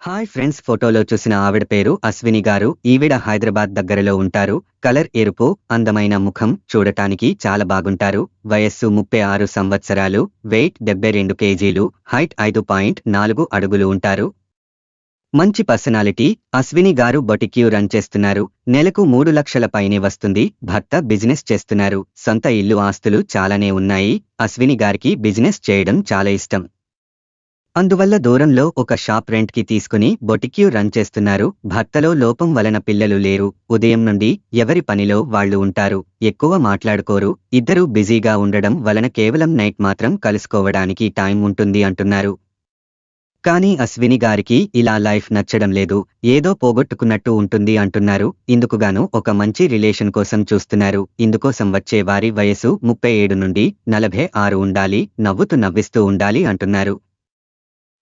Hi friends, ఫోటోలో చూసిన ఆవిడ పేరు అశ్విని గారు. ఈవిడ హైదరాబాద్ దగ్గరలో ఉంటారు. కలర్ ఎరుపు, అందమైన ముఖం, చూడటానికి చాలా బాగుంటారు. వయస్సు 36 సంవత్సరాలు. వెయిట్ 72 కేజీలు. హైట్ 5.4 అడుగులు ఉంటారు. మంచి పర్సనాలిటీ. అశ్విని గారు బొటిక్యూ రన్ చేస్తున్నారు. నెలకు 3 లక్షల పైనే వస్తుంది. భర్త బిజినెస్ చేస్తున్నారు. సొంత ఇల్లు, ఆస్తులు చాలానే ఉన్నాయి. అశ్విని గారికి బిజినెస్ చేయడం చాలా ఇష్టం. అందువల్ల దూరంలో ఒక షాప్ రెంట్ కి తీసుకుని బొటిక్యూ రన్ చేస్తున్నారు. భర్తలో లోపం వలన పిల్లలు లేరు. ఉదయం నుండి ఎవరి పనిలో వాళ్ళు ఉంటారు. ఎక్కువ మాట్లాడుకోరు. ఇద్దరూ బిజీగా ఉండడం వలన కేవలం నైట్ మాత్రం కలుసుకోవడానికి టైం ఉంటుంది అంటున్నారు. కానీ అశ్విని గారికి ఇలా లైఫ్ నచ్చడం లేదు. ఏదో పోగొట్టుకున్నట్టు ఉంటుంది అంటున్నారు. ఇందుకుగాను ఒక మంచి రిలేషన్ కోసం చూస్తున్నారు. ఇందుకోసం వచ్చే వారి వయసు 37 నుండి 46 ఉండాలి. నవ్విస్తూ ఉండాలి అంటున్నారు.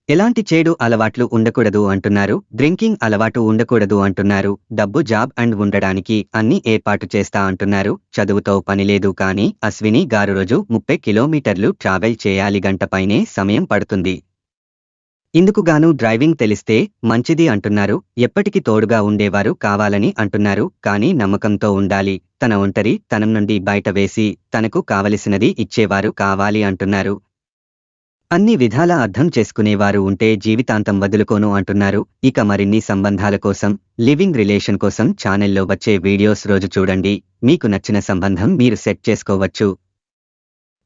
ఎలాంటి చెడు అలవాట్లు ఉండకూడదు అంటున్నారు. డ్రింకింగ్ అలవాటు ఉండకూడదు అంటున్నారు. డబ్బు, జాబ్ అండ్ ఉండడానికి అన్ని ఏర్పాటు చేస్తా అంటున్నారు. చదువుతో పనిలేదు. కానీ అశ్విని గారు రోజు 30 కిలోమీటర్లు ట్రావెల్ చేయాలి. గంట పైనే సమయం పడుతుంది. ఇందుకుగాను డ్రైవింగ్ తెలిస్తే మంచిది అంటున్నారు. ఎప్పటికీ తోడుగా ఉండేవారు కావాలని అంటున్నారు. కానీ నమ్మకంతో ఉండాలి. తన ఒంటరి తనం నుండి బయట వేసి తనకు కావలసినది ఇచ్చేవారు కావాలి అంటున్నారు. అన్ని విధాల అర్థం చేసుకునేవారు ఉంటే జీవితాంతం వదులుకోను అంటున్నారు. ఇక మరిన్ని సంబంధాల కోసం, లివింగ్ రిలేషన్ కోసం ఛానల్లో వచ్చే వీడియోస్ రోజు చూడండి. మీకు నచ్చిన సంబంధం మీరు సెట్ చేసుకోవచ్చు.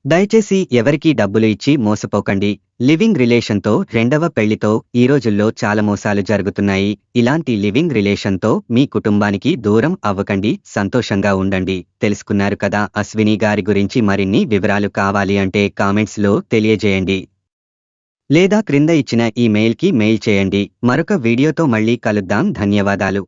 దయచేసి ఎవరికీ డబ్బులు ఇచ్చి మోసపోకండి. లివింగ్ రిలేషన్తో, రెండవ పెళ్లితో ఈ రోజుల్లో చాలా మోసాలు జరుగుతున్నాయి. ఇలాంటి లివింగ్ రిలేషన్తో మీ కుటుంబానికి దూరం అవ్వకండి. సంతోషంగా ఉండండి. తెలుసుకున్నారు కదా అశ్విని గారి గురించి. మరిన్ని వివరాలు కావాలి అంటే కామెంట్స్ లో తెలియజేయండి. లేదా క్రింద ఇచ్చిన ఈ మెయిల్కి మెయిల్ చేయండి. మరొక వీడియోతో మళ్ళీ కలుద్దాం. ధన్యవాదాలు.